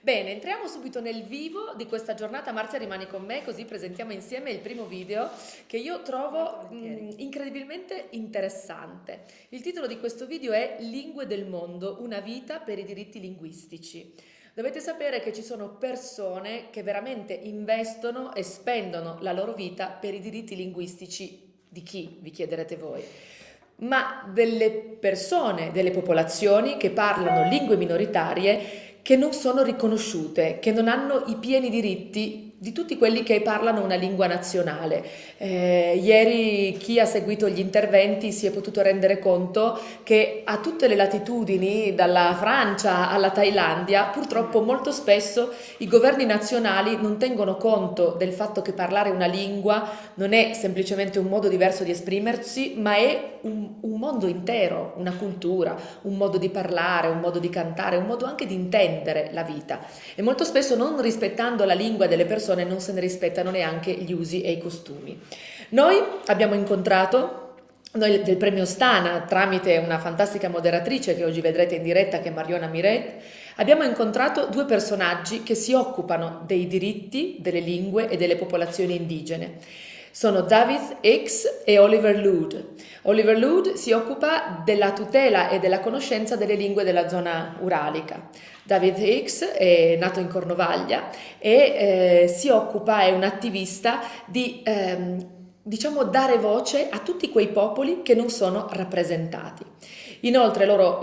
Bene, entriamo subito nel vivo di questa giornata. Marzia, rimani con me così presentiamo insieme il primo video che io trovo incredibilmente interessante. Il titolo di questo video è Lingue del mondo, una vita per i diritti linguistici. Dovete sapere che ci sono persone che veramente investono e spendono la loro vita per i diritti linguistici di chi, vi chiederete voi, ma delle persone, delle popolazioni che parlano lingue minoritarie che non sono riconosciute, che non hanno i pieni diritti di tutti quelli che parlano una lingua nazionale. Ieri chi ha seguito gli interventi si è potuto rendere conto che a tutte le latitudini, dalla Francia alla Thailandia, purtroppo molto spesso i governi nazionali non tengono conto del fatto che parlare una lingua non è semplicemente un modo diverso di esprimersi, ma è un mondo intero, una cultura, un modo di parlare, un modo di cantare, un modo anche di intendere la vita. E molto spesso, non rispettando la lingua delle persone, non se ne rispettano neanche gli usi e i costumi. Noi abbiamo incontrato, noi del Premio Ostana, tramite una fantastica moderatrice che oggi vedrete in diretta, che è Mariona Miret, abbiamo incontrato due personaggi che si occupano dei diritti delle lingue e delle popolazioni indigene. Sono Davyth Hicks e Oliver Loode. Oliver Loode si occupa della tutela e della conoscenza delle lingue della zona uralica. Davyth Hicks è nato in Cornovaglia e è un attivista di diciamo dare voce a tutti quei popoli che non sono rappresentati. Inoltre loro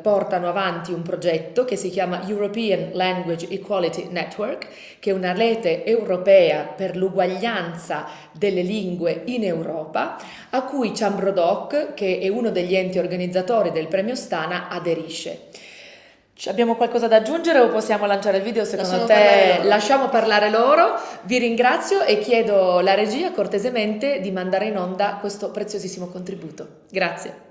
portano avanti un progetto che si chiama European Language Equality Network, che è una rete europea per l'uguaglianza delle lingue in Europa, a cui Chambrodoc, che è uno degli enti organizzatori del Premio Ostana, aderisce. Abbiamo qualcosa da aggiungere o possiamo lanciare il video? Secondo te lasciamo parlare loro? Vi ringrazio e chiedo alla regia cortesemente di mandare in onda questo preziosissimo contributo. Grazie.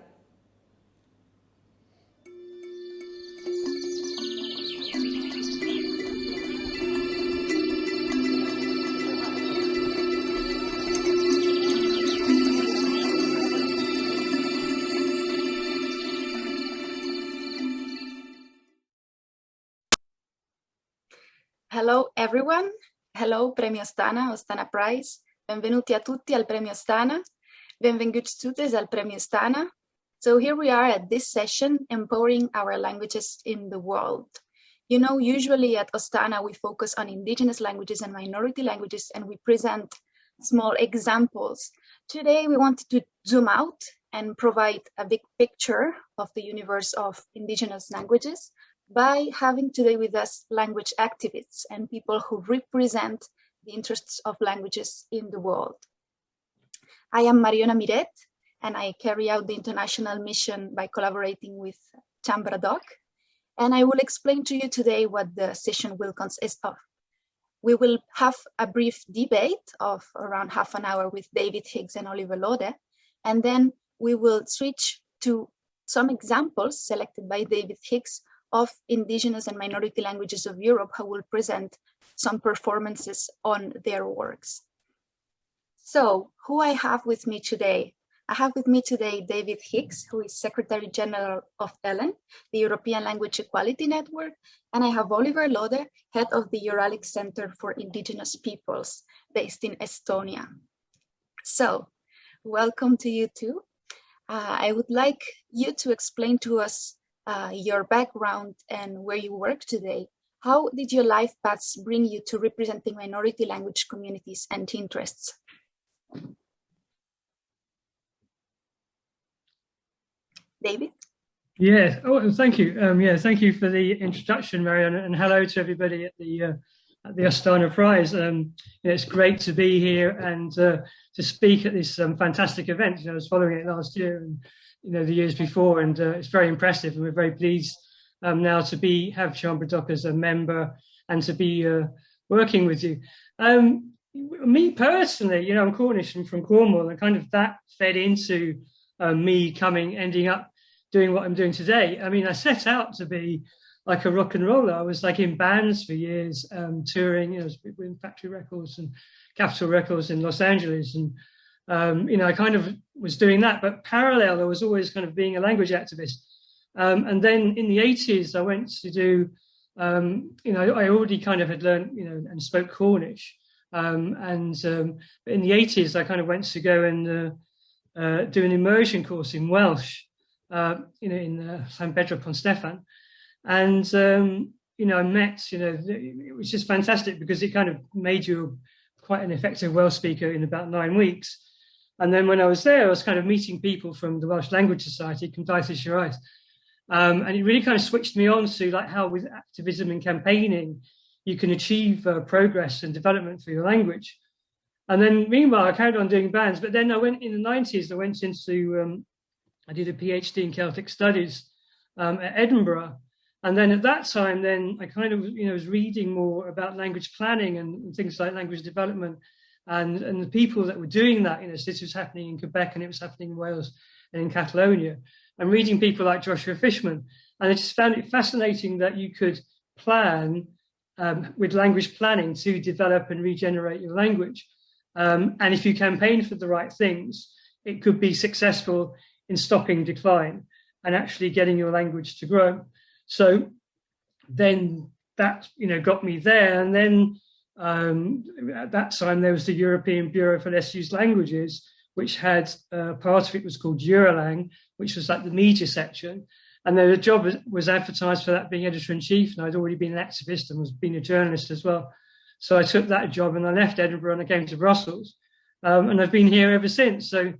Hello everyone, hello Premio Ostana, Ostana Prize, benvenuti a tutti al Premio Ostana, benvenuti tutti al Premio Ostana. So here we are at this session, empowering our languages in the world. You know, usually at Ostana we focus on indigenous languages and minority languages and we present small examples. Today we wanted to zoom out and provide a big picture of the universe of indigenous languages by having today with us language activists and people who represent the interests of languages in the world. I am Mariona Miret, and I carry out the international mission by collaborating with Chambrodoc, and I will explain to you today what the session will consist of. We will have a brief debate of around half an hour with Davyth Hicks and Oliver Loode, and then we will switch to some examples selected by Davyth Hicks of indigenous and minority languages of Europe, who will present some performances on their works. So, who I have with me today? I have with me today Davyth Hicks, who is Secretary General of ELEN, the European Language Equality Network, and I have Oliver Loode, head of the Uralic Center for Indigenous Peoples, based in Estonia. So, welcome to you too. I would like you to explain to us your background and where you work today. How did your life paths bring you to representing minority language communities and interests? David? Yes. Oh, thank you. Thank you for the introduction, Mariona, and hello to everybody at the Ostana Prize. It's great to be here and to speak at this fantastic event. I was following it last year and the years before, and it's very impressive, and we're very pleased now to have Chambrodoc as a member and to be working with you. Me personally, I'm Cornish and from Cornwall, and kind of that fed into me ending up doing what I'm doing today. I mean, I set out to be like a rock and roller. I was like in bands for years, touring, with Factory Records and Capitol Records in Los Angeles, and I kind of was doing that, but parallel, I was always kind of being a language activist. And then in the 80s, I went to do I already kind of had learned, and spoke Cornish. But in the 80s, I kind of went to go and do an immersion course in Welsh, in San Pedro Stefan. And, I met, it was just fantastic because it kind of made you quite an effective Welsh speaker in about 9 weeks. And then when I was there, I was kind of meeting people from the Welsh Language Society, Cymdeithas Siarais. And it really kind of switched me on to like how with activism and campaigning, you can achieve progress and development for your language. And then meanwhile, I carried on doing bands, but then I went in the 90s, I went into, I did a PhD in Celtic Studies at Edinburgh. And then at that time, then I kind of, was reading more about language planning and things like language development and the people that were doing that. This was happening in Quebec and it was happening in Wales and in Catalonia. And reading people like Joshua Fishman. And I just found it fascinating that you could plan with language planning to develop and regenerate your language. And if you campaign for the right things, it could be successful in stopping decline and actually getting your language to grow. So then that, got me there. And then at that time, there was the European Bureau for Less Used Languages, which had part of it was called Eurolang, which was like the media section. And then the job was advertised for that being editor-in-chief. And I'd already been an activist and was being a journalist as well. So I took that job and I left Edinburgh and I came to Brussels. And I've been here ever since. So,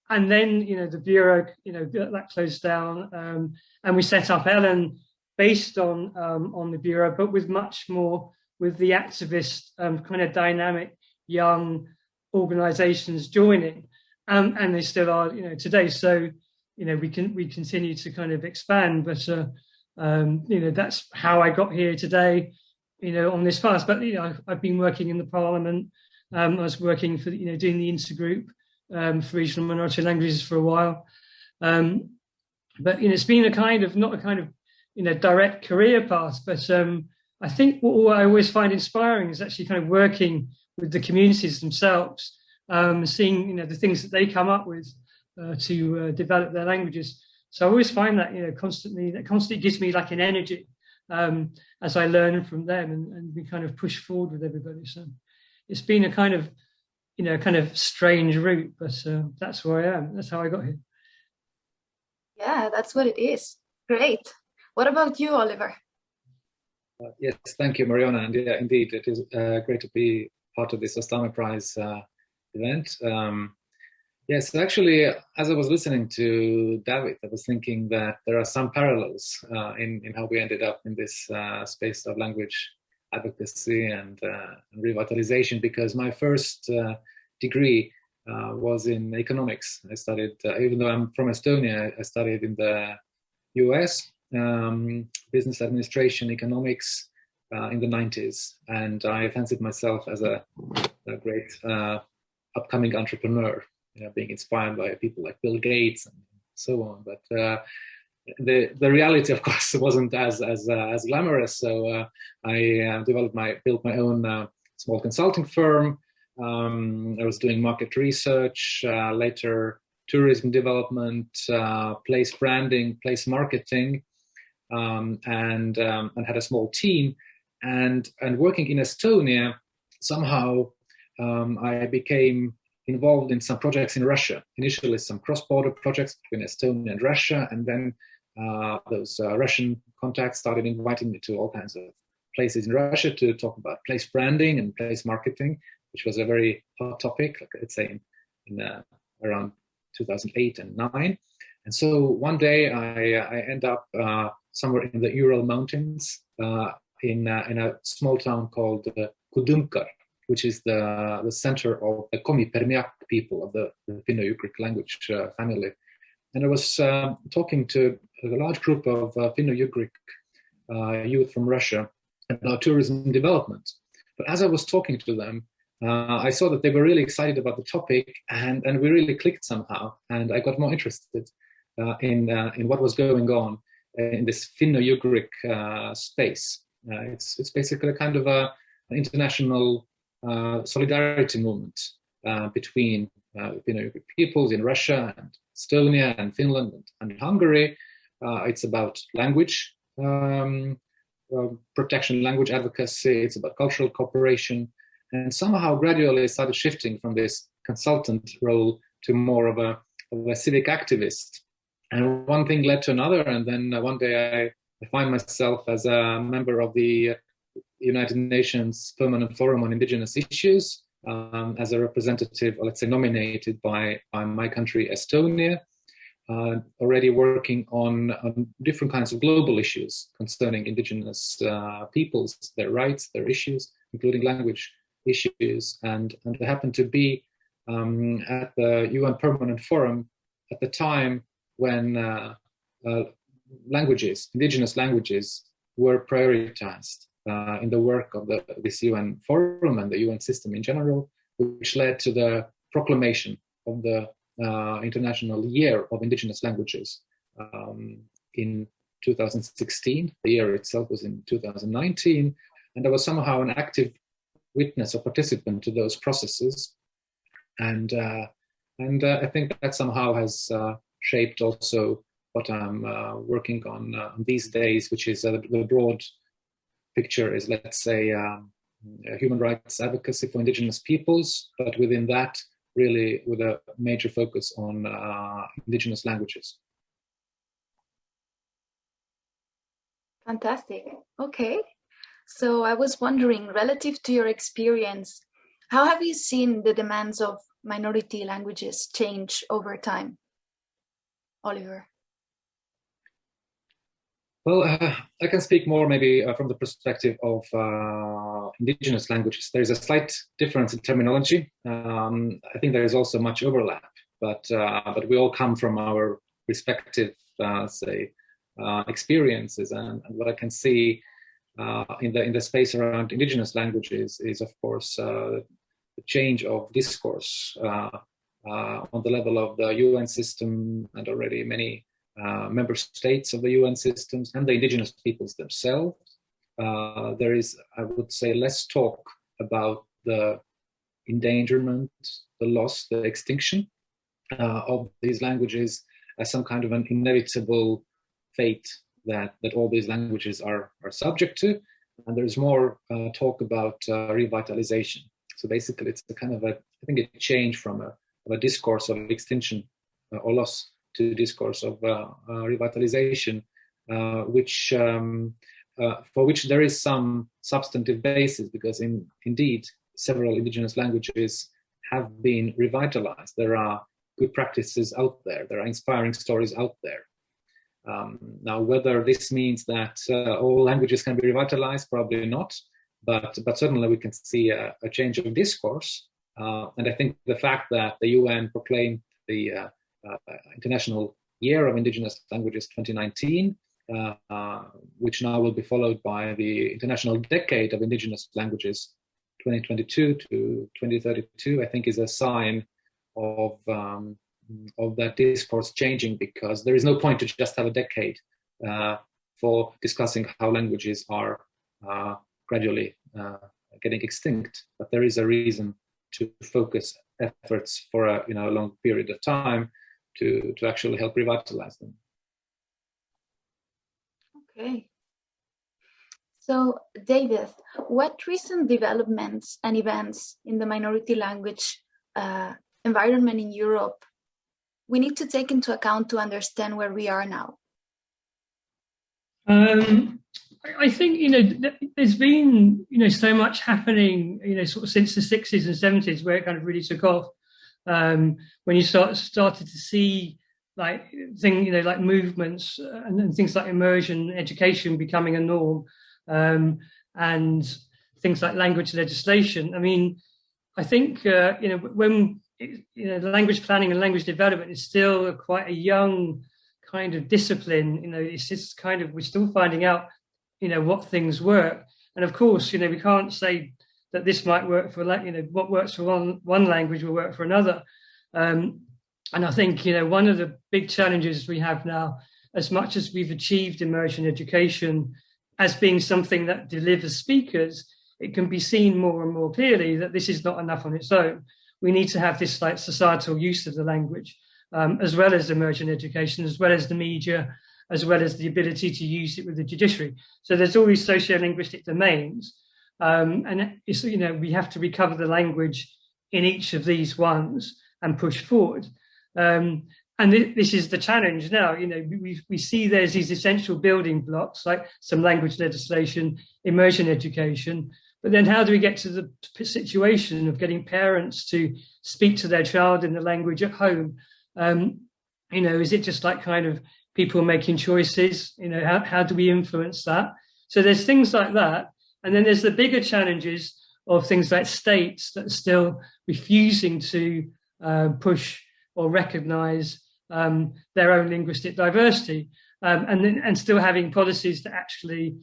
and then, the Bureau, that closed down. And we set up Ellen based on the Bureau, but with much more with the activist kind of dynamic young organizations joining. And they still are, today. So, we continue to kind of expand, but, that's how I got here today, on this path. But, I've been working in the Parliament. I was working for, doing the intergroup for regional minority languages for a while. But, it's been a kind of, not a kind of, direct career path, but I think what I always find inspiring is actually kind of working with the communities themselves, seeing, the things that they come up with to develop their languages. So I always find that, that constantly gives me like an energy as I learn from them and we kind of push forward with everybody. So it's been a kind of, strange route, but that's where I am. That's how I got here. Yeah, that's what it is. Great. What about you, Oliver? Yes, thank you, Mariona. And yeah, indeed, it is great to be part of this Ostana Prize event. Yes, actually, as I was listening to Davyth, I was thinking that there are some parallels in how we ended up in this space of language advocacy and revitalization, because my first degree was in economics. I studied, even though I'm from Estonia, I studied in the US, business administration, economics in the 90s. And I fancied myself as a great upcoming entrepreneur, being inspired by people like Bill Gates and so on. But the reality, of course, wasn't as glamorous. So I built my own small consulting firm. I was doing market research, later tourism development, place branding, place marketing, and had a small team. And working in Estonia, somehow I became involved in some projects in Russia. Initially, some cross-border projects between Estonia and Russia, and then those Russian contacts started inviting me to all kinds of places in Russia to talk about place branding and place marketing, which was a very hot topic, like let's say in around 2008 and 2009. And so one day I end up somewhere in the Ural Mountains in a small town called Kudumkar, which is the center of the Komi-Permiak people of the Finno-Ugric language family. And I was talking to a large group of Finno-Ugric youth from Russia about tourism development. But as I was talking to them, I saw that they were really excited about the topic, and we really clicked somehow. And I got more interested in what was going on in this Finno-Ugric space. It's basically a kind of an international solidarity movement between Finno-Ugric peoples in Russia and Estonia and Finland and Hungary. It's about language protection, language advocacy, it's about cultural cooperation, and somehow gradually started shifting from this consultant role to more of a civic activist. And one thing led to another, and then one day I find myself as a member of the United Nations Permanent Forum on Indigenous Issues, as a representative, or let's say nominated by my country, Estonia, already working on different kinds of global issues concerning indigenous peoples, their rights, their issues, including language issues. And I happened to be at the UN Permanent Forum at the time when languages, indigenous languages, were prioritized in the work of this UN forum and the UN system in general, which led to the proclamation of the International Year of Indigenous Languages in 2016. The year itself was in 2019, and I was somehow an active witness or participant to those processes, and I think that somehow has shaped also what I'm working on these days, which is the broad picture is, let's say, human rights advocacy for indigenous peoples, but within that, really with a major focus on indigenous languages. Fantastic. Okay. So I was wondering, relative to your experience, how have you seen the demands of minority languages change over time? Oliver. Well, I can speak more maybe from the perspective of indigenous languages. There is a slight difference in terminology. I think there is also much overlap, but we all come from our respective, experiences. And what I can see in the space around indigenous languages is, of course, the change of discourse on the level of the UN system and already many member states of the UN systems and the indigenous peoples themselves. There is, I would say, less talk about the endangerment, the loss, the extinction of these languages as some kind of an inevitable fate that all these languages are subject to. And there's more talk about revitalization. So basically, it's a kind of I think a change from a discourse of extinction or loss to discourse of revitalization, for which there is some substantive basis, because indeed several indigenous languages have been revitalized. There are good practices out there. There are inspiring stories out there. Now, whether this means that all languages can be revitalized, probably not, but certainly we can see a change of discourse. And I think the fact that the UN proclaimed the International Year of Indigenous Languages 2019, which now will be followed by the International Decade of Indigenous Languages 2022 to 2032, I think is a sign of that discourse changing, because there is no point to just have a decade for discussing how languages are gradually getting extinct, but there is a reason to focus efforts for a long period of time to actually help revitalize them. Okay. So, Davyth, what recent developments and events in the minority language environment in Europe we need to take into account to understand where we are now? I think, there's been, so much happening, sort of since the 60s and 70s, where it kind of really took off. When you started to see like movements and things like immersion education becoming a norm, and things like language legislation. I mean, I think, when language planning and language development is still quite a young kind of discipline. It's just kind of, we're still finding out, what things work. And of course, we can't say that this might work for, what works for one language will work for another. And I think, one of the big challenges we have now, as much as we've achieved immersion education as being something that delivers speakers, it can be seen more and more clearly that this is not enough on its own. We need to have this societal use of the language, as well as immersion education, as well as the media, as well as the ability to use it with the judiciary. So there's all these socio-linguistic domains, and it's, we have to recover the language in each of these ones and push forward. And this is the challenge now. We see there's these essential building blocks like some language legislation, immersion education, but then how do we get to the situation of getting parents to speak to their child in the language at home? Is it just like kind of people making choices? How do we influence that? So there's things like that. And then there's the bigger challenges of things like states that are still refusing to push or recognize their own linguistic diversity, and still having policies that actually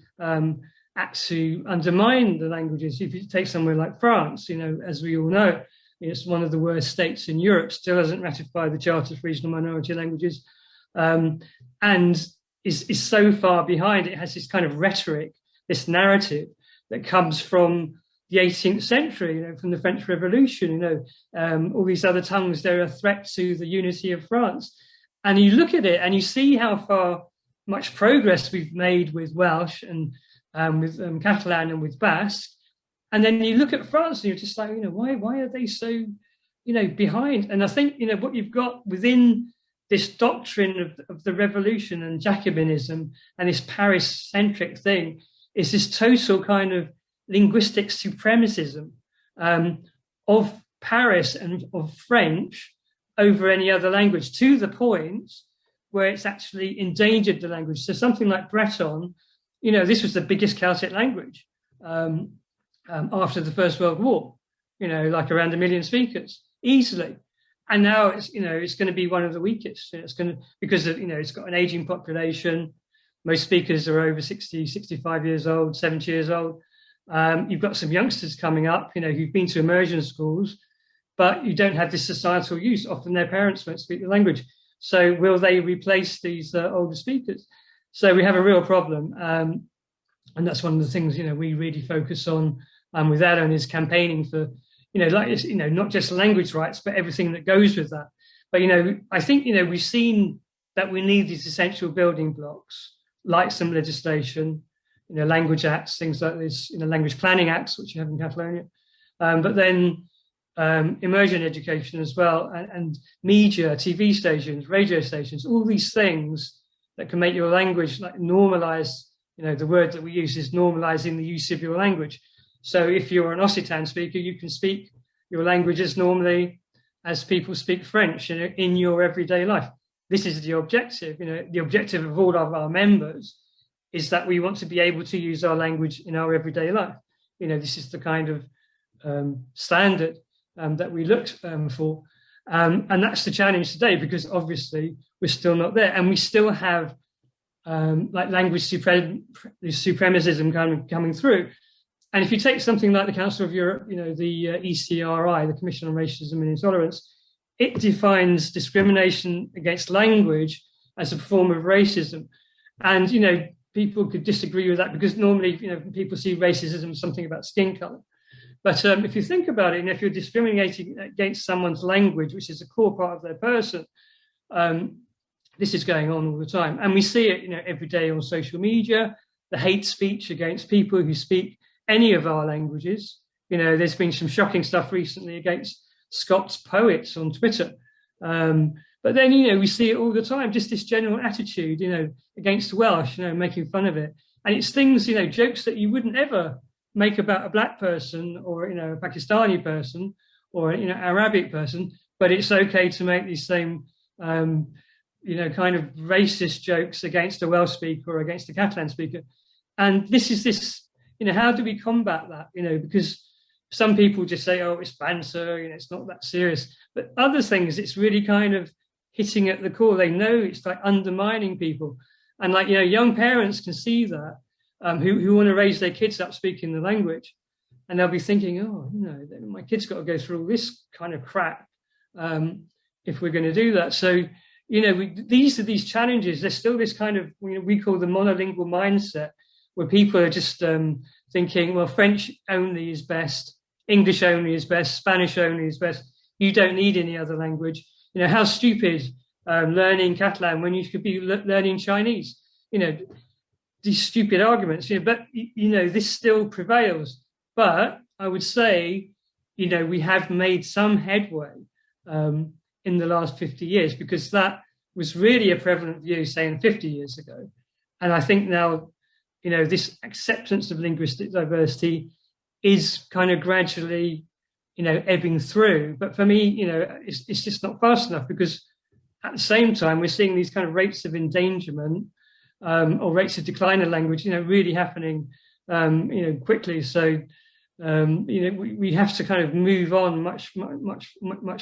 act to undermine the languages. If you take somewhere like France, as we all know, it's one of the worst states in Europe, still hasn't ratified the Charter for Regional Minority Languages, and is so far behind. It has this kind of rhetoric, this narrative that comes from the 18th century, from the French Revolution, all these other tongues, they're a threat to the unity of France. And you look at it and you see how much progress we've made with Welsh and with Catalan and with Basque. And then you look at France and you're just like, why are they so, behind? And I think, what you've got within this doctrine of the revolution and Jacobinism and this Paris-centric thing is this total kind of linguistic supremacism of Paris and of French over any other language, to the point where it's actually endangered the language. So something like Breton, this was the biggest Celtic language after the First World War, like around 1 million speakers, easily. And now it's going to be one of the weakest. Because it's got an aging population. Most speakers are over 60, 65 years old, 70 years old. You've got some youngsters coming up, who've been to immersion schools, but you don't have this societal use. Often their parents won't speak the language. So will they replace these older speakers? So we have a real problem. And that's one of the things, we really focus on with Alan, is campaigning for, not just language rights, but everything that goes with that. But, I think, we've seen that we need these essential building blocks, like some legislation, language acts, things like this, language planning acts, which you have in Catalonia, but then immersion education as well, and media, TV stations, radio stations, all these things that can make your language like normalize. The word that we use is normalizing the use of your language. So if you're an Occitan speaker, you can speak your language as normally as people speak French in your everyday life. This is the objective. The objective of all of our members is that we want to be able to use our language in our everyday life. This is the kind of standard that we looked for. And that's the challenge today, because obviously we're still not there. And we still have like language supremacism kind of coming through. And if you take something like the Council of Europe, the ECRI, the Commission on Racism and Intolerance, it defines discrimination against language as a form of racism. And, people could disagree with that, because normally, people see racism as something about skin color. But if you think about it, if you're discriminating against someone's language, which is a core part of their person, this is going on all the time. And we see it, every day on social media, the hate speech against people who speak any of our languages. There's been some shocking stuff recently against Scots poets on Twitter. But then, we see it all the time, just this general attitude, against Welsh, making fun of it. And it's things, jokes that you wouldn't ever make about a black person or, a Pakistani person or, Arabic person, but it's okay to make these same, kind of racist jokes against a Welsh speaker or against a Catalan speaker. And this, how do we combat that? Because some people just say, oh, it's banter, it's not that serious. But other things, it's really kind of hitting at the core. They know it's like undermining people. And like, young parents can see that, who want to raise their kids up speaking the language. And they'll be thinking, oh, my kid's got to go through all this kind of crap if we're going to do that. So, these are these challenges. There's still this kind of, we call the monolingual mindset, where people are just thinking, well, French only is best, English only is best, Spanish only is best. You don't need any other language. How stupid learning Catalan when you could be learning Chinese? You know, these stupid arguments, you know, but, you know, this still prevails. But I would say, you know, we have made some headway in the last 50 years, because that was really a prevalent view, saying 50 years ago. And I think now, you know, this acceptance of linguistic diversity is kind of gradually, you know, ebbing through. But for me, you know, it's just not fast enough, because at the same time, we're seeing these kind of rates of endangerment or rates of decline of language, you know, really happening, you know, quickly. So, you know, we have to kind of move on much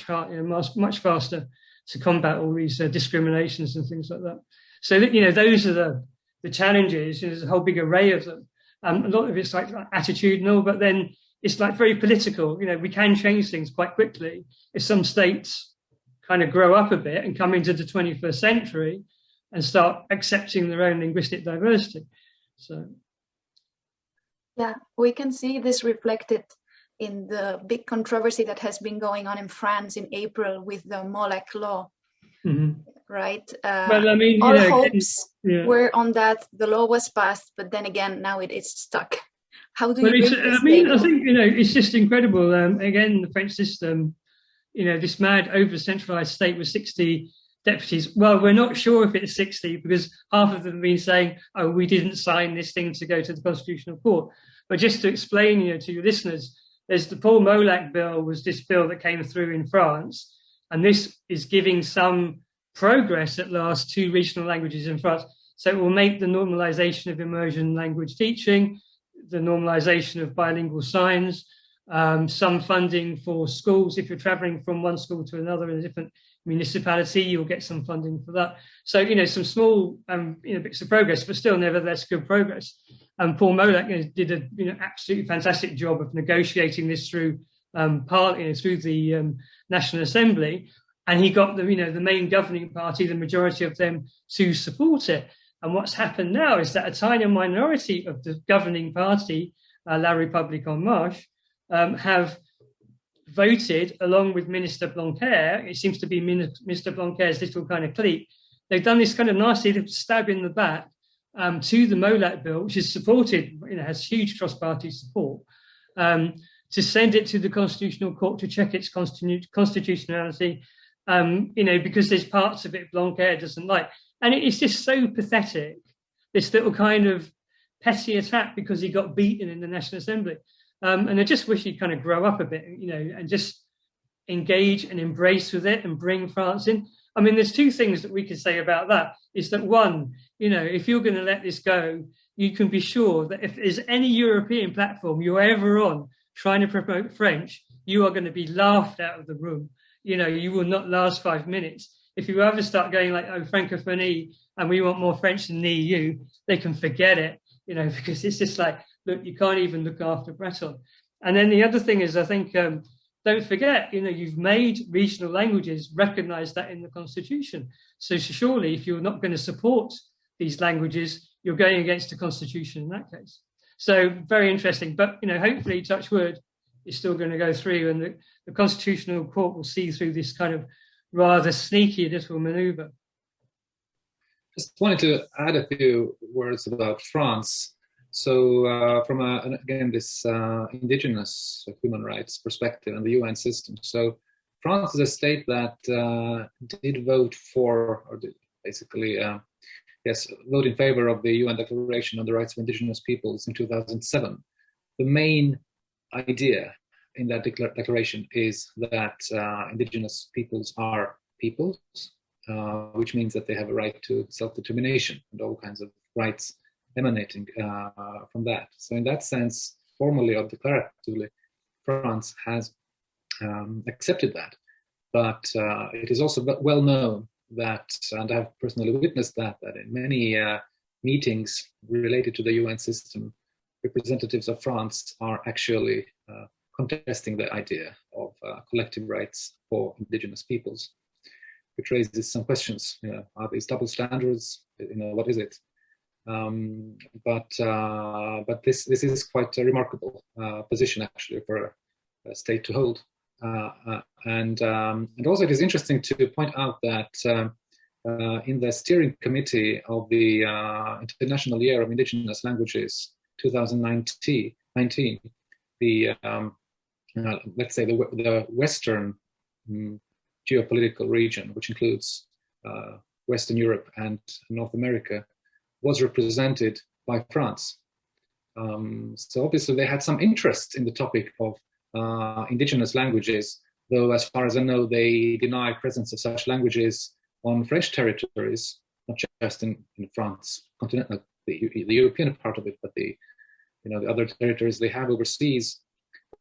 harder, you know, much faster to combat all these discriminations and things like that. So that, you know, those are the challenges. You know, there's a whole big array of them. A lot of it's like attitudinal, but then it's like very political. You know, we can change things quite quickly if some states kind of grow up a bit and come into the 21st century and start accepting their own linguistic diversity. So, yeah, we can see this reflected in the big controversy that has been going on in France in April with the MOLEC law, right? Well, I mean, all you know, hopes were on that. The law was passed, but then again, now it is stuck. How do you bring this? I mean, I think, you know, it's just incredible. Again, the French system, you know, this mad over-centralized state with 60 deputies. Well, we're not sure if it's 60, because half of them have been saying, oh, we didn't sign this thing to go to the Constitutional Court. But just to explain, you know, to your listeners, there's the Paul Molac bill, was this bill that came through in France. And this is giving some progress at last to regional languages in France. So it will make the normalization of immersion language teaching, the normalization of bilingual signs, some funding for schools. If you're traveling from one school to another in a different municipality, you'll get some funding for that. So, you know, some small you know, bits of progress, but still nevertheless good progress. And Paul Molac, you know, did a, you know, absolutely fantastic job of negotiating this through through the National Assembly, and he got the, you know, the main governing party, the majority of them, to support it. And what's happened now is that a tiny minority of the governing party, La République En Marche, have voted along with Minister Blanquer. It seems to be Minister Blanquer's little kind of clique. They've done this kind of nasty little stab in the back to the Molac bill, which is supported, you know, has huge cross-party support, to send it to the Constitutional Court to check its constitutionality, you know, because there's parts of it Blanquer doesn't like. And it's just so pathetic, this little kind of petty attack because he got beaten in the National Assembly. And I just wish he'd kind of grow up a bit, you know, and just engage and embrace with it and bring France in. I mean, there's two things that we could say about that. Is that one, you know, if you're going to let this go, you can be sure that if there's any European platform you're ever on trying to promote French, you are going to be laughed out of the room. You know, you will not last 5 minutes. If you ever start going like, oh, francophonie, and we want more French in the EU, they can forget it, you know, because it's just like, look, you can't even look after Breton. And then the other thing is, I think, don't forget, you know, you've made regional languages, recognize that in the Constitution. So surely if you're not going to support these languages, you're going against the Constitution in that case. So very interesting. But, you know, hopefully, touch wood, it's still going to go through, and the Constitutional Court will see through this kind of rather sneaky little maneuver. Just wanted to add a few words about France. So from, again, this indigenous vote rights perspective and the UN system. So France is a state that did vote for, or did basically, vote in favor of the UN Declaration on the Rights of Indigenous Peoples in 2007. The main idea in that declaration is that indigenous peoples are peoples, which means that they have a right to self-determination and all kinds of rights emanating from that. So in that sense, formally or declaratively, France has accepted that. But it is also well known that, and I've personally witnessed that in many meetings related to the UN system, representatives of France are actually contesting the idea of collective rights for indigenous peoples, which raises some questions. You know, are these double standards? You know, what is it? But this is quite a remarkable position actually for a state to hold. And also it is interesting to point out that in the steering committee of the International Year of Indigenous Languages 2019, the let's say the Western geopolitical region, which includes Western Europe and North America, was represented by France. So obviously they had some interest in the topic of indigenous languages, though as far as I know, they deny presence of such languages on French territories, not just in France, continental, the European part of it, but the other territories they have overseas.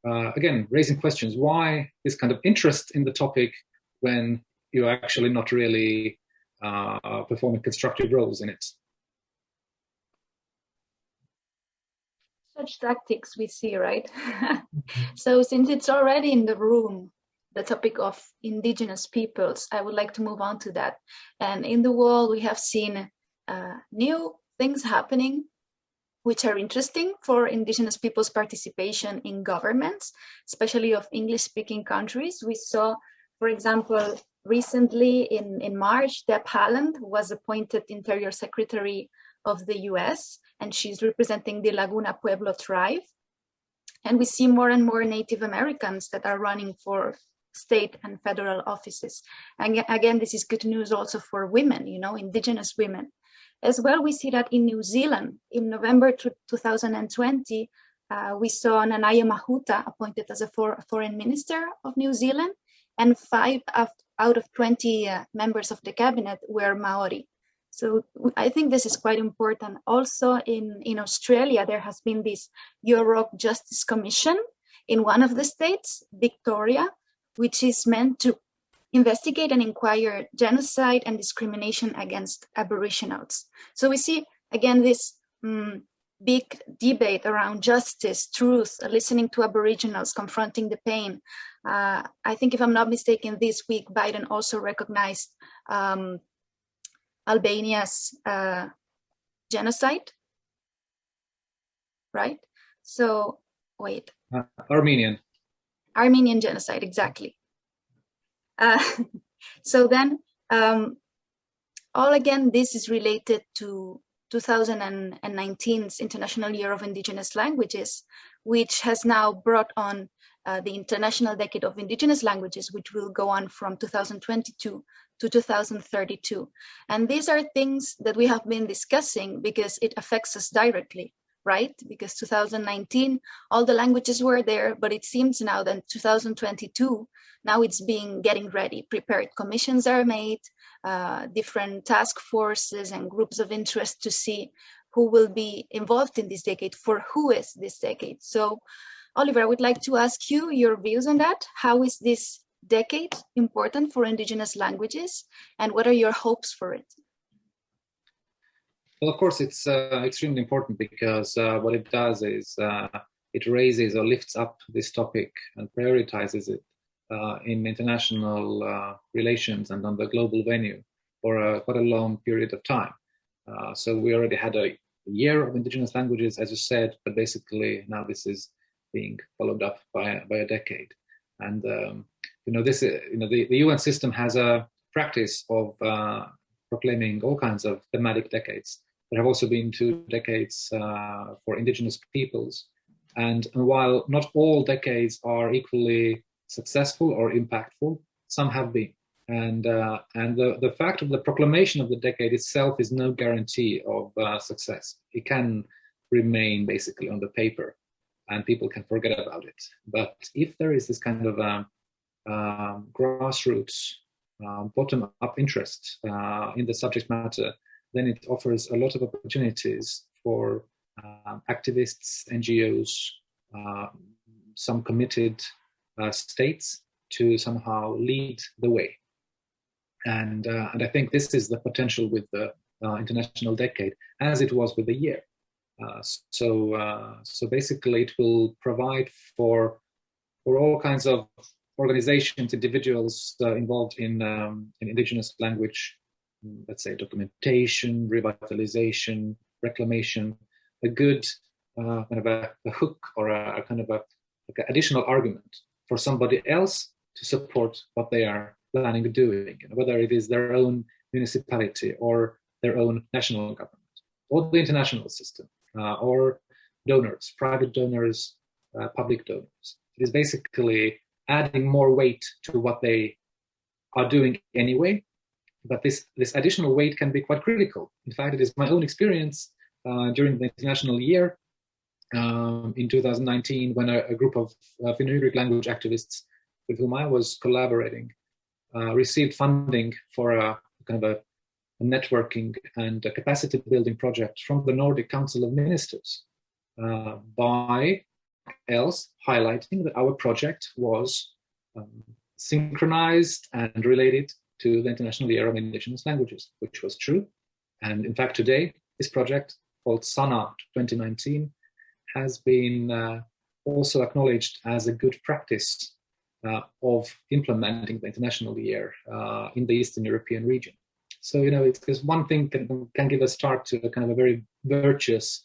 Again, raising questions, why this kind of interest in the topic when you're actually not really performing constructive roles in it? Such tactics we see, right? So since it's already in the room, the topic of indigenous peoples, I would like to move on to that. And in the world, we have seen new things happening which are interesting for indigenous peoples' participation in governments, especially of English-speaking countries. We saw, for example, recently in March, Deb Haaland was appointed Interior Secretary of the US, and she's representing the Laguna Pueblo tribe. And we see more and more Native Americans that are running for state and federal offices. And again, this is good news also for women, indigenous women. As well, we see that in New Zealand, in November 2020, we saw Nanaia Mahuta appointed as a foreign minister of New Zealand, and 5 out of 20 members of the cabinet were Maori. So I think this is quite important. Also in Australia, there has been this Europe Justice Commission in one of the states, Victoria, which is meant to investigate and inquire genocide and discrimination against Aboriginals. So we see, again, this big debate around justice, truth, listening to Aboriginals, confronting the pain. I think, if I'm not mistaken, this week, Biden also recognized Albania's genocide, right? So, wait. Armenian genocide, exactly. So then, all again, this is related to 2019's International Year of Indigenous Languages, which has now brought on the International Decade of Indigenous Languages, which will go on from 2022 to 2032. And these are things that we have been discussing because it affects us directly, right? Because 2019, all the languages were there, but it seems now that 2022, now it's getting ready, prepared commissions are made, different task forces and groups of interest to see who will be involved in this decade, for who is this decade. So, Oliver, I would like to ask you your views on that. How is this decade important for indigenous languages, and what are your hopes for it? Well, of course, it's extremely important because what it does is it raises or lifts up this topic and prioritizes it in international relations and on the global venue for quite a long period of time. So we already had a year of indigenous languages, as you said, but basically now this is being followed up by a decade. And the UN system has a practice of proclaiming all kinds of thematic decades. There have also been 2 decades for indigenous peoples. And while not all decades are equally successful or impactful, some have been. And the fact of the proclamation of the decade itself is no guarantee of success. It can remain basically on the paper and people can forget about it. But if there is this kind of grassroots, bottom-up interest in the subject matter, then it offers a lot of opportunities for activists, NGOs, some committed states to somehow lead the way. And I think this is the potential with the International Decade, as it was with the year. So basically it will provide for all kinds of organizations, individuals involved in indigenous language, let's say documentation, revitalization, reclamation, a good kind of a hook or a kind of like an additional argument for somebody else to support what they are planning on doing, whether it is their own municipality or their own national government, or the international system, or donors, private donors, public donors. It is basically adding more weight to what they are doing anyway, but this additional weight can be quite critical. In fact, it is my own experience during the international year in 2019, when a group of Finnish language activists with whom I was collaborating received funding for a kind of a networking and a capacity building project from the Nordic Council of Ministers, by else highlighting that our project was synchronized and related to the International Year of Indigenous Languages, which was true. And in fact, today, this project called SANA 2019 has been also acknowledged as a good practice of implementing the International Year in the Eastern European region. So, it's one thing can give a start to a kind of a very virtuous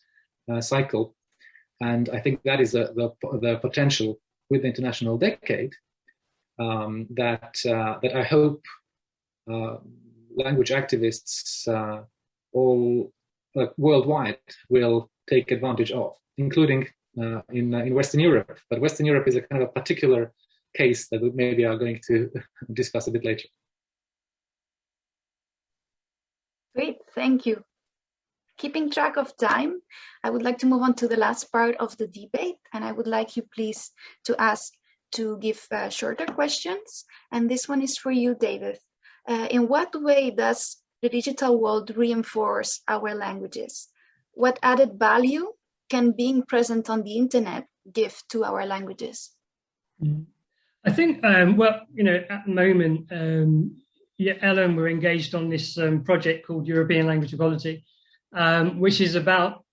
cycle. And I think that is the potential with the International Decade that I hope language activists all worldwide will take advantage of, including in Western Europe. But Western Europe is a kind of a particular case that we maybe are going to discuss a bit later. Great, thank you. Keeping track of time, I would like to move on to the last part of the debate, and I would like you please to give shorter questions. And this one is for you, Davyth. In what way does the digital world reinforce our languages? What added value can being present on the internet give to our languages? I think, well, at the moment, Ellen, we're engaged on this project called European Language Equality, which is about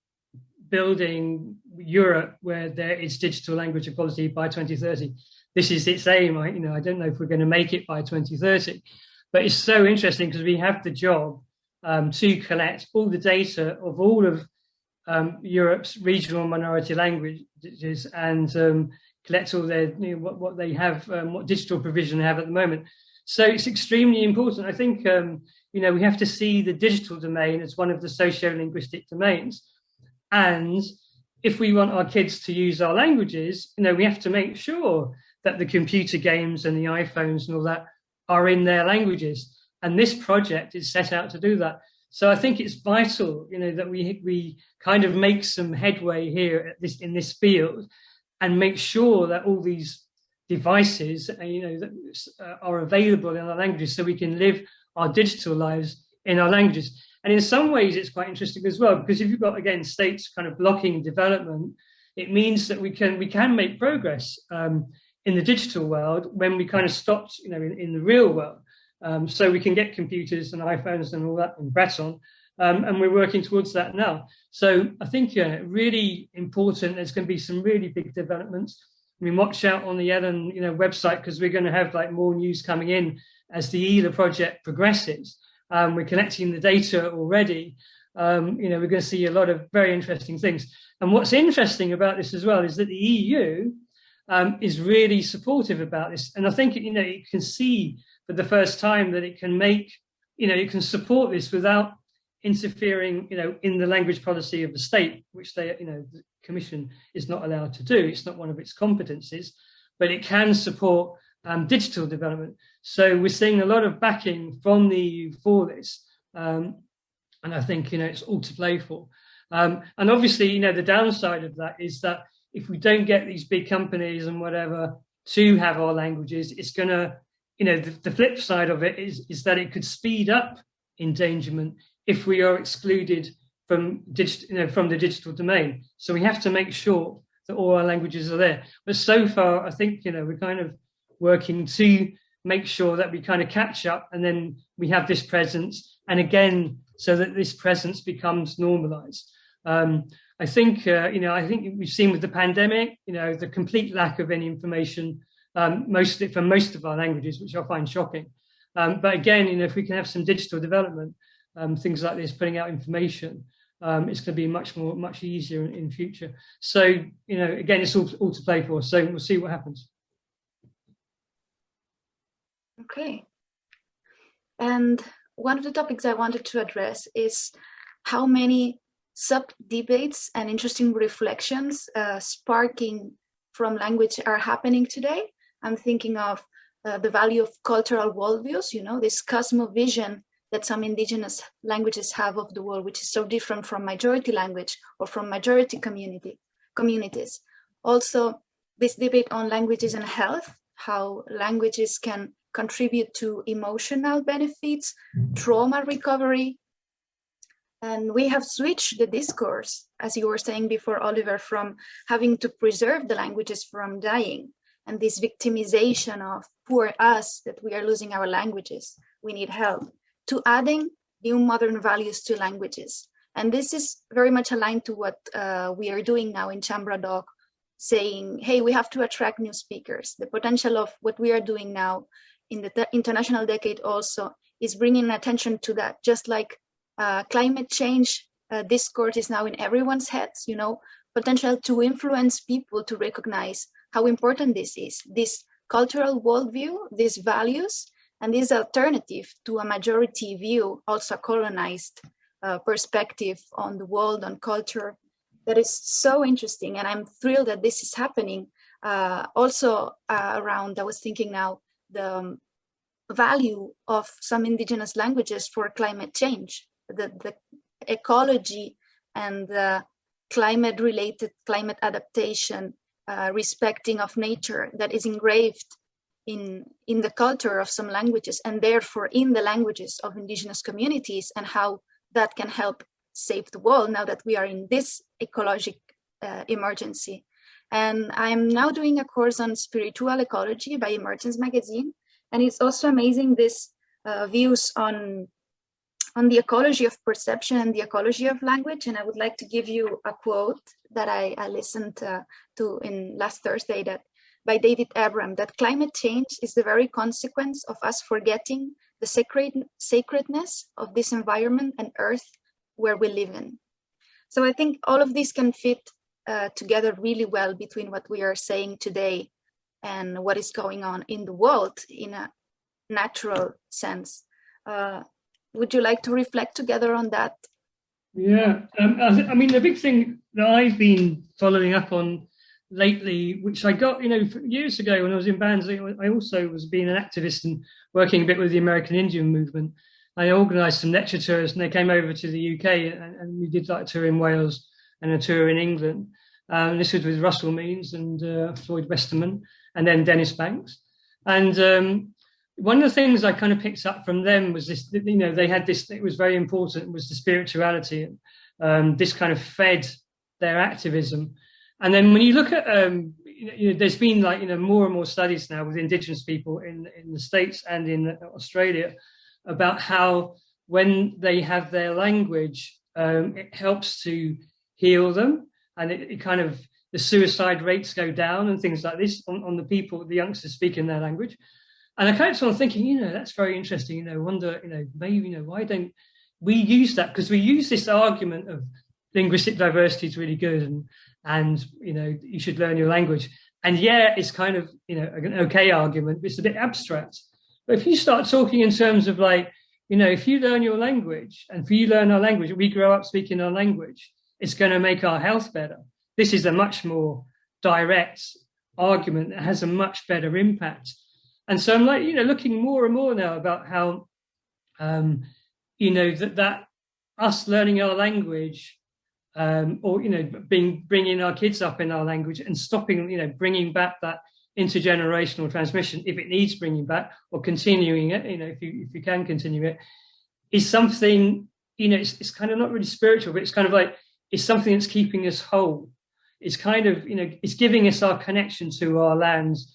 building Europe where there is digital language equality by 2030. This is its aim. I don't know if we're going to make it by 2030, but it's so interesting because we have the job to collect all the data of all of Europe's regional minority languages and collect all their what they have, what digital provision they have at the moment. So it's extremely important. I think we have to see the digital domain as one of the socio-linguistic domains, and if we want our kids to use our languages, we have to make sure that the computer games and the iPhones and all that are in their languages. And this project is set out to do that. So I think it's vital, that we kind of make some headway here in this field, and make sure that all these devices, are available in our languages, so we can live our digital lives in our languages. And in some ways, it's quite interesting as well, because if you've got, again, states kind of blocking development, it means that we can make progress in the digital world when we kind of stopped, in the real world. So we can get computers and iPhones and all that in Breton, and we're working towards that now. So I think really important. There's going to be some really big developments. I mean, watch out on the Ellen website, because we're going to have more news coming in as the ELA project progresses. We're collecting the data already. We're going to see a lot of very interesting things. And what's interesting about this as well is that the EU is really supportive about this. And I think it can see for the first time that it can make, it can support this without interfering, in the language policy of the state, which the Commission is not allowed to do. It's not one of its competencies, but it can support digital development. So we're seeing a lot of backing from the EU for this. And I think, it's all to play for. And obviously, the downside of that is that if we don't get these big companies and whatever to have our languages, it's going to, the flip side of it is that it could speed up endangerment if we are excluded from from the digital domain. So we have to make sure that all our languages are there. But so far, I think, we're kind of working to make sure that we kind of catch up, and then we have this presence, and again, so that this presence becomes normalized. I think we've seen with the pandemic, the complete lack of any information, mostly from most of our languages, which I find shocking. But again, if we can have some digital development, things like this, putting out information, it's going to be much easier in future. So, again, it's all to play for. So we'll see what happens. Okay. And one of the topics I wanted to address is how many sub-debates and interesting reflections sparking from language are happening today. I'm thinking of the value of cultural worldviews, you know, this cosmovision that some indigenous languages have of the world, which is so different from majority language or from majority communities. Also, this debate on languages and health, how languages can contribute to emotional benefits, trauma recovery. And we have switched the discourse, as you were saying before, Oliver, from having to preserve the languages from dying, and this victimization of poor us, that we are losing our languages, we need help, to adding new modern values to languages. And this is very much aligned to what we are doing now in Chambra Doc, saying, hey, we have to attract new speakers. The potential of what we are doing now in the international decade also is bringing attention to that, just like climate change discourse is now in everyone's heads, you know, potential to influence people to recognize how important this is, this cultural worldview, these values, and this alternative to a majority view, also colonized perspective on the world, on culture. That is so interesting. And I'm thrilled that this is happening. Also around, I was thinking now, the value of some indigenous languages for climate change, the ecology and the climate-related climate adaptation, respecting of nature that is engraved in the culture of some languages, and therefore in the languages of indigenous communities, and how that can help save the world now that we are in this ecologic emergency. And I'm now doing a course on spiritual ecology by Emergence Magazine. And it's also amazing, this views on the ecology of perception and the ecology of language. And I would like to give you a quote that I listened to in last Thursday, that by David Abram, that climate change is the very consequence of us forgetting the sacredness of this environment and earth where we live in. So I think all of this can fit together really well between what we are saying today and what is going on in the world in a natural sense. Would you like to reflect together on that? Yeah, I mean, the big thing that I've been following up on lately, which I got, you know, years ago when I was in bands, I also was being an activist and working a bit with the American Indian movement. I organised some lecture tours, and they came over to the UK, and we did like a tour in Wales and a tour in England. This was with Russell Means and Floyd Westerman, and then Dennis Banks. And one of the things I kind of picked up from them was this, you know, they had this, it was very important, was the spirituality. This kind of fed their activism. And then when you look at, you know, there's been like, you know, more and more studies now with Indigenous people in the States and in Australia about how when they have their language, it helps to heal them. And it kind of, the suicide rates go down and things like this on the people, the youngsters speaking their language. And I kind of started thinking, you know, that's very interesting, you know, wonder, you know, maybe, you know, why don't we use that? Because we use this argument of linguistic diversity is really good and, you know, you should learn your language. And yeah, it's kind of, you know, an okay argument, but it's a bit abstract. But if you start talking in terms of like, you know, if you learn your language and if you learn our language, we grow up speaking our language, it's going to make our health better. This is a much more direct argument that has a much better impact. And so I'm like, you know, looking more and more now about how, you know, that us learning our language, or, you know, bringing our kids up in our language and stopping, you know, bringing back that intergenerational transmission, if it needs bringing back, or continuing it, you know, if you can continue it, is something, you know, it's kind of not really spiritual, but it's kind of like, it's something that's keeping us whole. It's kind of, you know, it's giving us our connection to our lands,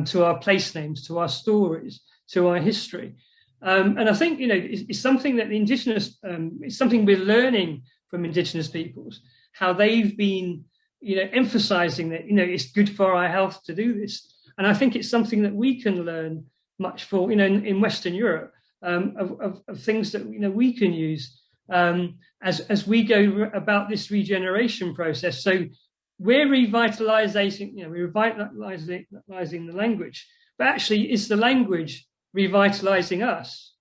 to our place names, to our stories, to our history. And I think, you know, it's something that the Indigenous, it's something we're learning from Indigenous peoples, how they've been, you know, emphasizing that, you know, it's good for our health to do this. And I think it's something that we can learn much for, you know, in Western Europe, of things that, you know, we can use as we go about this regeneration process. So we're revitalizing, you know, we're revitalizing the language, but actually is the language revitalizing us?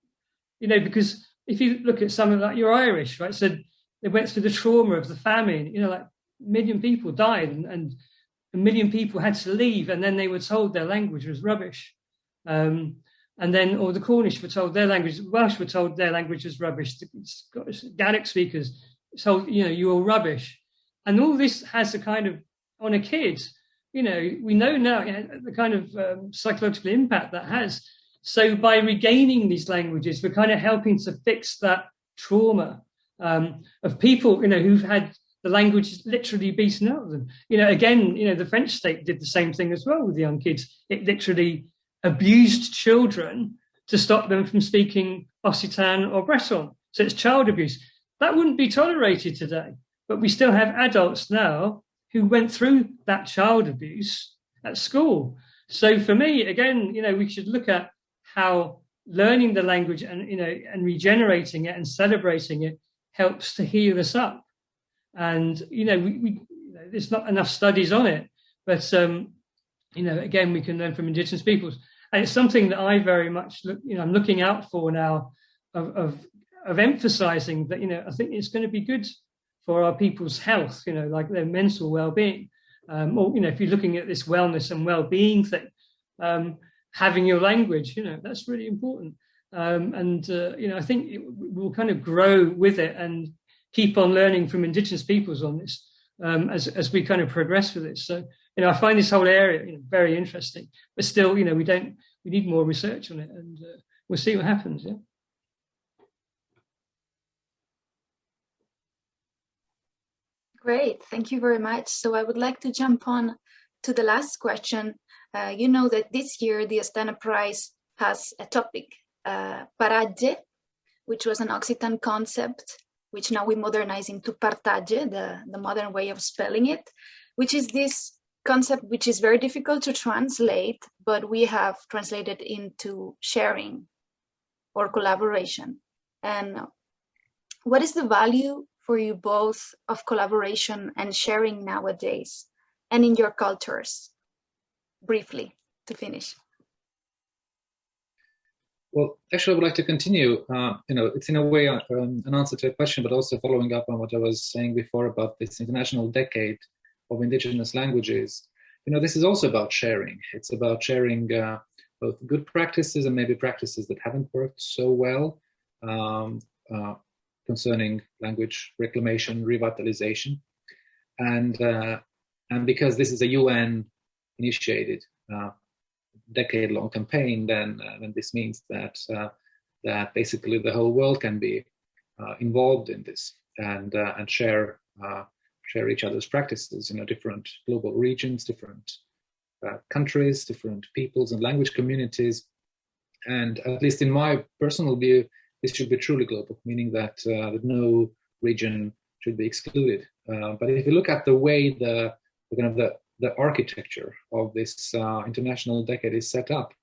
because if you look at something like you're Irish, right? So they went through the trauma of the famine, like 1 million people died and 1 million people had to leave, and then they were told their language was rubbish. And then, or the Cornish were told their language, Welsh were told their language was rubbish, Gaelic speakers told, you're rubbish. And all this has a kind of, on a kid, we know now the kind of psychological impact that has. So by regaining these languages, we're kind of helping to fix that trauma of people, who've had the language literally beaten out of them. Again, the French state did the same thing as well with young kids. It literally abused children to stop them from speaking Occitan or Breton. So it's child abuse. That wouldn't be tolerated today. But we still have adults now who went through that child abuse at school. So for me, again, we should look at how learning the language and regenerating it and celebrating it helps to heal us up. And, there's not enough studies on it, but, again, we can learn from indigenous peoples. And it's something that I very much I'm looking out for now of emphasizing that, I think it's going to be good for our people's health, like their mental well-being. Or, if you're looking at this wellness and well-being thing, having your language, that's really important. I think we'll kind of grow with it and keep on learning from indigenous peoples on this as we kind of progress with it. So, I find this whole area very interesting, but still, we need more research on it, and we'll see what happens. Yeah. Great, thank you very much. So I would like to jump on to the last question. You know that this year the Ostana Prize has a topic, parage, which was an Occitan concept, which now we modernize into partage, the modern way of spelling it, which is this concept which is very difficult to translate, but we have translated into sharing or collaboration. And what is the value for you both of collaboration and sharing nowadays and in your cultures? Briefly, to finish. Well, actually, I would like to continue. It's in a way an answer to a question, but also following up on what I was saying before about this International Decade of Indigenous Languages. This is also about sharing. It's about sharing both good practices and maybe practices that haven't worked so well concerning language reclamation, revitalization, and because this is a UN initiated decade-long campaign, then this means that basically the whole world can be involved in this and share each other's practices. Different global regions, different countries, different peoples and language communities, and at least in my personal view, this should be truly global, meaning that no region should be excluded. But if you look at the way the architecture of this international decade is set up,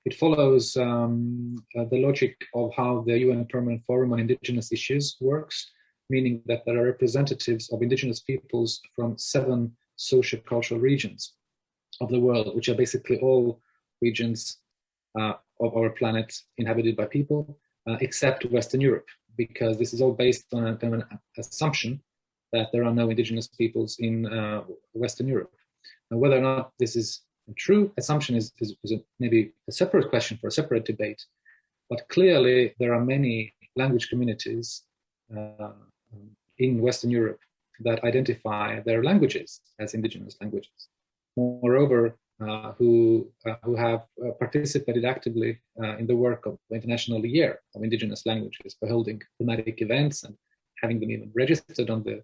it follows the logic of how the UN Permanent Forum on Indigenous Issues works, meaning that there are representatives of indigenous peoples from 7 socio-cultural regions of the world, which are basically all regions of our planet inhabited by people, except Western Europe, because this is all based on an assumption that there are no indigenous peoples in Western Europe. Now, whether or not this is a true assumption is maybe a separate question for a separate debate, but clearly there are many language communities in Western Europe that identify their languages as indigenous languages. Moreover, who have participated actively in the work of the International Year of Indigenous Languages by holding thematic events and having them even registered on the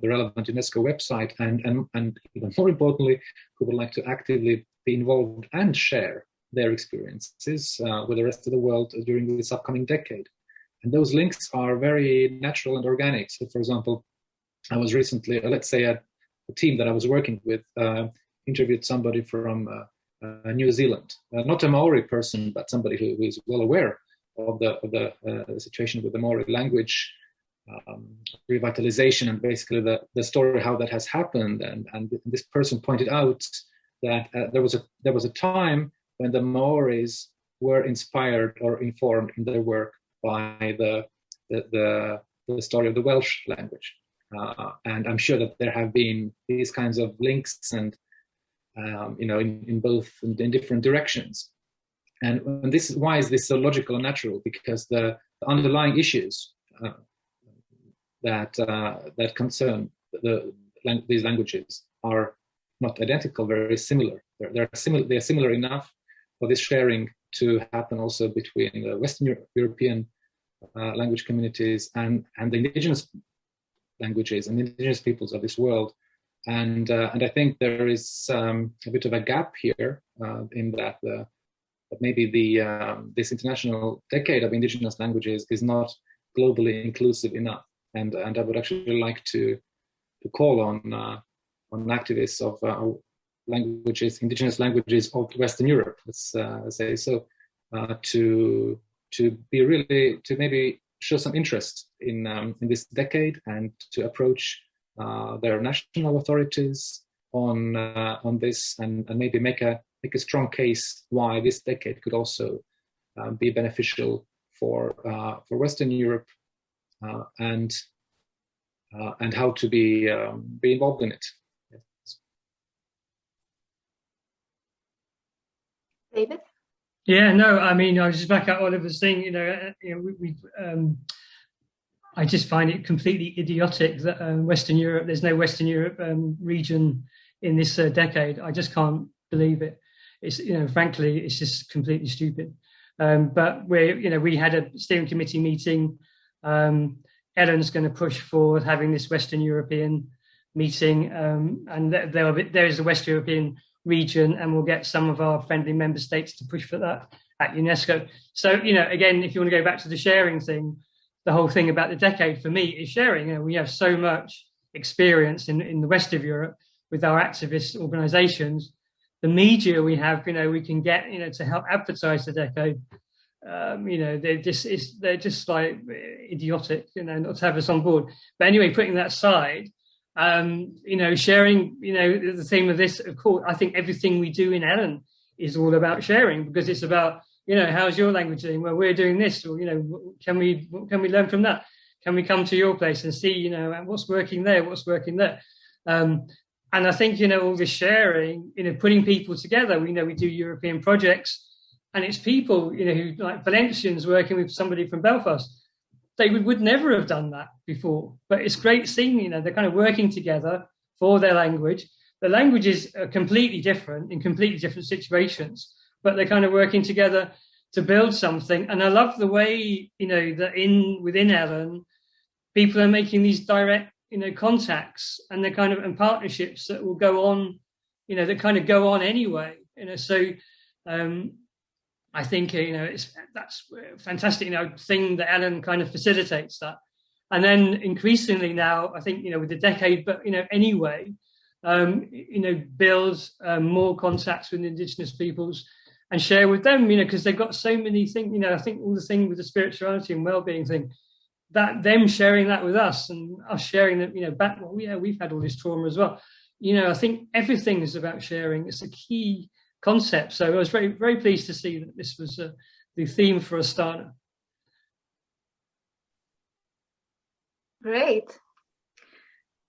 relevant UNESCO website, and even more importantly, who would like to actively be involved and share their experiences with the rest of the world during this upcoming decade. And those links are very natural and organic. So, for example, I was recently, let's say, a team that I was working with interviewed somebody from New Zealand, not a Maori person, but somebody who is well aware of the situation with the Maori language revitalization and basically the story how that has happened. And this person pointed out that there was a time when the Maoris were inspired or informed in their work by the story of the Welsh language. And I'm sure that there have been these kinds of links and, in different directions. And this is why is this so logical and natural? Because the underlying issues that concern these languages are not identical, very similar. They're similar enough for this sharing to happen also between the Western European language communities and the indigenous languages and indigenous peoples of this world. And I think there is a bit of a gap here in that maybe this international decade of indigenous languages is not globally inclusive enough. And I would actually like to call on activists of languages, indigenous languages of Western Europe, let's say so, to maybe show some interest in this decade and to approach their national authorities on this and maybe make a strong case why this decade could also be beneficial for Western Europe and how to be involved in it. Yes. David? Yeah, no, I mean, I was just back at Oliver's thing, I just find it completely idiotic that Western Europe, there's no Western Europe region in this decade. I just can't believe it. It's, frankly, it's just completely stupid. But we had a steering committee meeting. Ellen's going to push for having this Western European meeting, and there is a West European region, and we'll get some of our friendly member states to push for that at UNESCO. So, again, if you want to go back to the sharing thing, the whole thing about the decade for me is sharing. We have so much experience in the west of Europe with our activist organizations. The media we have, we can get, to help advertise the decade. They're just like idiotic, not to have us on board. But anyway, putting that aside, sharing, the theme of this, of course, I think everything we do in Ellen is all about sharing, because it's about, how's your language doing? Well, we're doing this, or, can we learn from that? Can we come to your place and see, what's working there, what's working there? And I think, all this sharing, putting people together, we do European projects, and it's people, who, like Valencians working with somebody from Belfast, they would never have done that before. But it's great seeing, they're kind of working together for their language. The languages are completely different in completely different situations, but they're kind of working together to build something. And I love the way, that within Ellen, people are making these direct, contacts, and they're kind of in partnerships that will go on, that kind of go on anyway. So I think that's fantastic, thing that Ellen kind of facilitates that. And then increasingly now, I think, with the decade, but anyway, build more contacts with Indigenous peoples and share with them, because they've got so many things, I think all the thing with the spirituality and well-being thing, that them sharing that with us and us sharing that, back, well, yeah, we've had all this trauma as well. I think everything is about sharing. It's a key concept. So I was very, very pleased to see that this was the theme for Ostana. Great.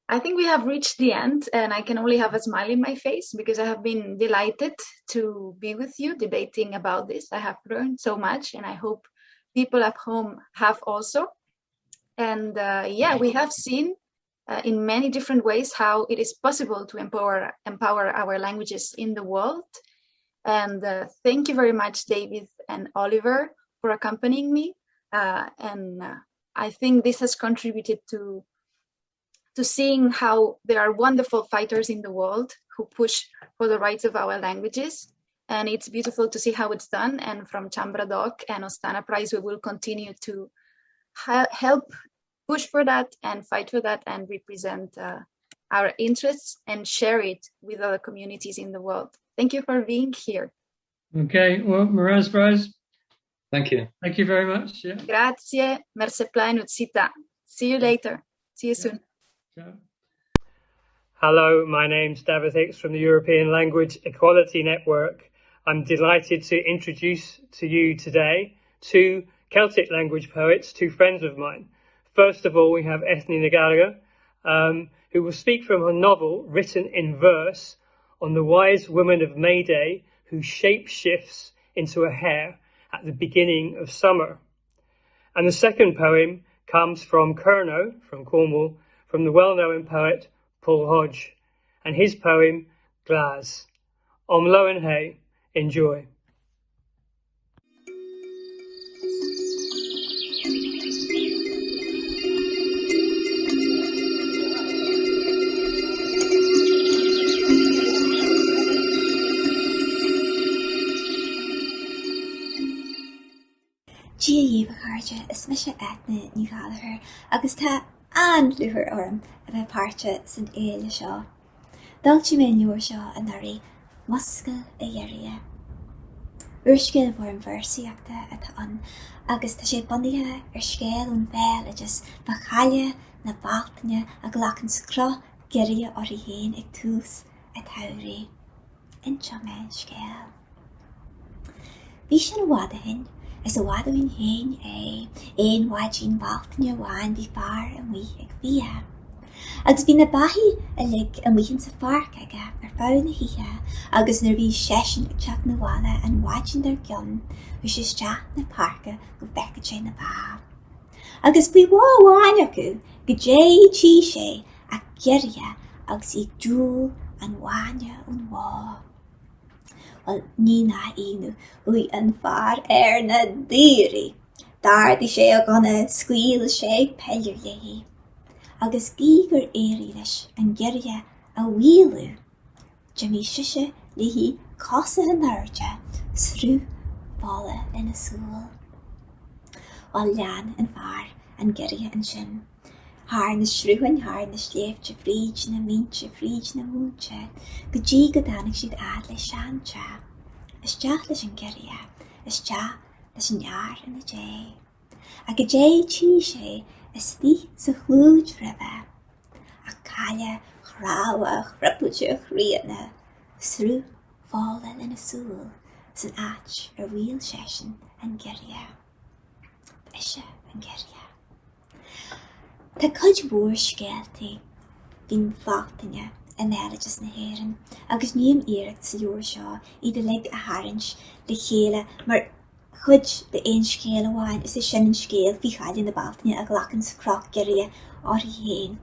I think we have reached the end, and I can only have a smile in my face because I have been delighted to be with you debating about this. I have learned so much, and I hope people at home have also. And we have seen in many different ways how it is possible to empower our languages in the world. And thank you very much, Davyth and Oliver, for accompanying me. I think this has contributed to seeing how there are wonderful fighters in the world who push for the rights of our languages. And it's beautiful to see how it's done. And from Chambra Doc and Ostana Prize, we will continue to help push for that and fight for that and represent our interests and share it with other communities in the world. Thank you for being here. Okay, well, Mariana's Prize. Thank you. Thank you very much. Yeah. Grazie, mersepla in utsita. See you later. See you soon. Yeah. Hello, my name's Davyth Hicks from the European Language Equality Network. I'm delighted to introduce to you today two Celtic language poets, two friends of mine. First of all, we have Ethne Nagara, who will speak from her novel written in verse on the wise woman of May Day who shape shifts into a hare at the beginning of summer. And the second poem comes from Kernow, from Cornwall, from the well-known poet Paul Hodge, and his poem, Glas. Lowen Hay, enjoy. Díomh is mis Ethne ní Gallagher agus tá anluthar orm a bheith páirte san éile seo. Dulci mé nuair seo an airí moscail a dhéirithe. Uairscéal bhórm bhirsaíochta atá an agus tá sé bunaithe ar scéal ón bhéal agus ba chaile na báltaine a ghlachan sa cro geirithe orthu héin ag tús a thabhraí. Inseo mé scéal. Bhí sin a bhadahin is a bhadahin héin éon bhádín báltaine bháin bhí fearr a mí ag bhíthe. Agus bhí na baithí a lig a mhuichinn sa farc aige ar fáil na hithe agus nar bhí sesin ag teach na bhála an bhádín dar gion bhí sé isteach na parca go bhfeicead sé na bá. Agus bhí bháin acu go dé tí sé ag geirithe agus ag dúil an bháine ón bhá. Wel, ní na inú hui an fearr ar na dírí. Dardaí sé a gana scuil sé pellir léhí. Agus gígur éirí leis an geirithe a bhíalú. Jimmy siise léhí cosa an airde srú bála lena súil. Wel lean an fearr an geirithe an sin. Haar na srúhain, haar na sléifte fríd na mínte fríd na múnte, go dí go dánig siad ad leis seanse. Is teach leis an geirithe, is teach leis an jaar in na dé. A go dé tí sé is tí sa chlúd ribbe. A caile chráha chrippute chríana, srú fála lena súil, san áit ar bhíal sesin an geirithe. Ise an geirithe. Tá cuid mhór scéaltaí bhín bhachtaine a méileadas na héireann, agus níam iarracht sa leor seo iad a lig a tharraingt le chéile, mar chud de éon scéal amháin is sin an scéal bhí chaile na báltaine a ghlachan sa croch geirithe orthu héin.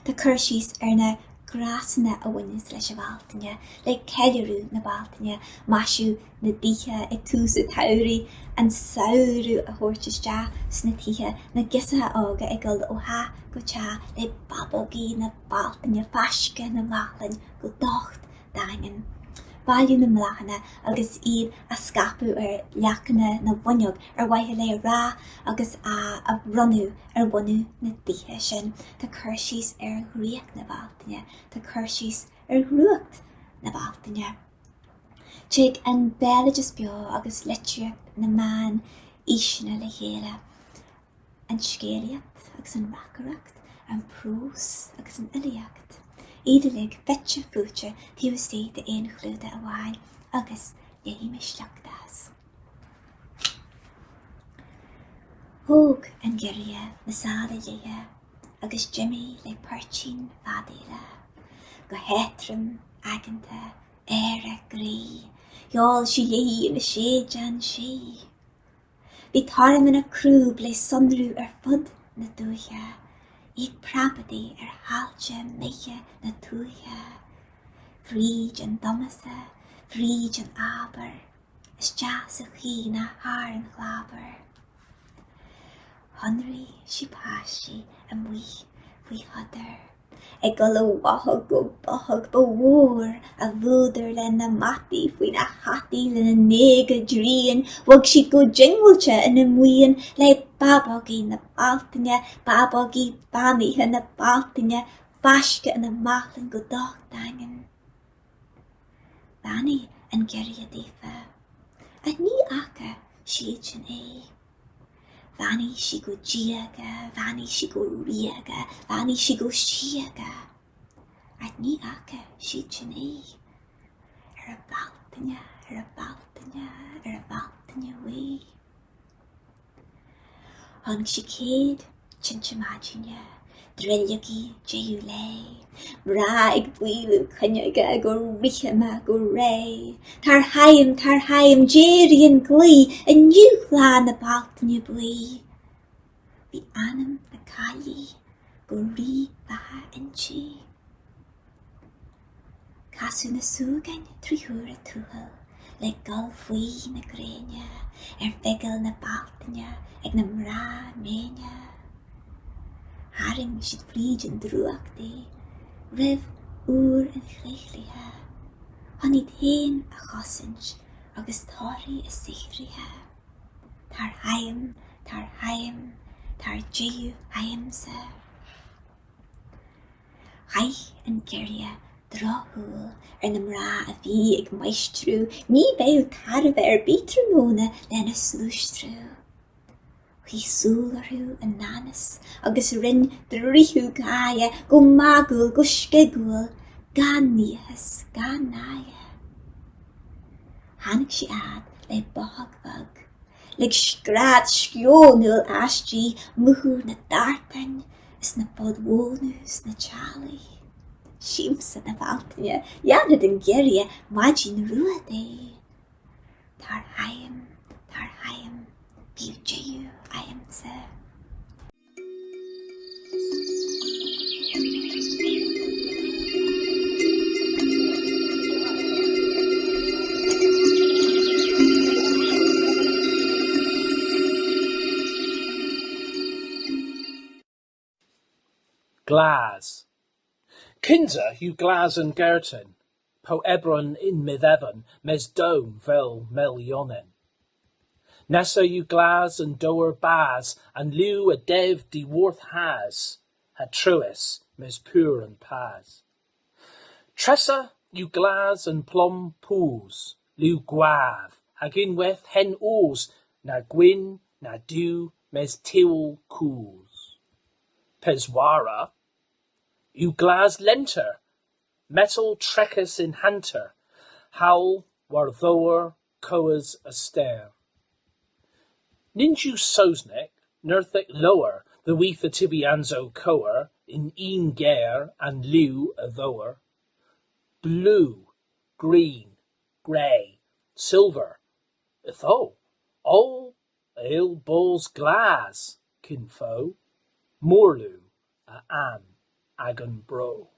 Tá cur síos ar na grásanna a bhainnes leis a báltaine, le ceilearú na báltaine, maisiú na díthe ag tús a thabhraí, an saoirú a thuirteiste sna títhe na gisathe ága ag gul ó ha go te le babogí na báltaine fasce na mlachain go docht daingan. Bailú na mlachana agus iad a scapú ar leachana na bhainneog ar waithe le rá agus a runú ar bhainú na díthe sin. Tá cur síos ar ghriach na báltaine, tá cur síos ar ghruacht na báltaine. Tuig an béileadas beo agus litreacht na man ísina le chéile, an scéalaíocht agus an racaracht, an prós agus an iliacht. Iad a lig fitse fúte tíomhsaí de éon chlúda a bháin agus léhí misteachtas. Thóg an geirithe na sála léthe agus Jimmy le páirtín fadaíle, go héitrim aganta éire grí, Gheall sí léhí na séid an sí. Bhí tarm in a crúb le sunrú ar fud na dúthe, ag prabadaí ar háilte méiche na túthe. Fríd an domasa, fríd an aber, is deas a chi na haar an chlábar. Honraí sí páistí a mhuí faoi hadar, ag go le wathag go bothag ba mhór a bhúdar le na mataí faoi na hataí le na néga dríon, bhag si go jingúilte in na muíon le babogí na báltaine, babogí baníthe na báltaine, fasce in na machlan go docht daingan. Banní an geirithe dífa, a ní acha siad sin é. Banní si go díaga, banní si go riaga, banní si go siaga. A ní acha siad sin é. Ar a baltanya, a baltanya way. Hon shikid, chinchamajinya, drillagi, jayulay, brag bwilu kanyaga go rihama go ray, tarhayim, jirian glee, and you clan the baltanya blee. The anam the kali, go ri baha and chi. Kasu na sugan, trihura tuhal, like golfwee na grenya, fegel na baltanya, ag na mra menya. Haring shit vlieg en druachti, riv oer en chlichliha. Honit heen a chossinch, agus tori a sichriha. Tar hayim, tar jiu hayimse. Hai en geria, drohul, na mra a vi ag maestru, ni beu tarver bitramona len a slustru. Hí súlarú a nanas, agus rin drihu gaia, go magul, go skegul, gan níhas, gan náia. Hannig si ad le bohagbug, lig skrad skjónul asgi, muhu na dartan, is na bodwonus na chali. Shimsa na valtanya, yana den geria, majin ruade. Tar hayim, biujayu, I am sir. Glas. Kinza hugh glas and gertin, po ebron in midhevan, mes dome vel melionin. Nessa you glas and doer baz, and liu a dev de worth has, had truis, mes pure and paz. Tressa you glas and plum pools, liu guav, hagin weth hen oars, na gwyn, na dew, mes tiwl cools. Peswara, you glas lenter, metal trekkers in hanter, howl war thoer coas astair. Ninju sosnek, nerthik lower, the weetha tibi anzo coer, in een gair and liu a thoer. Blue, green, grey, silver, itho, all ale balls glas, kinfo, morlu, a an, agon bro.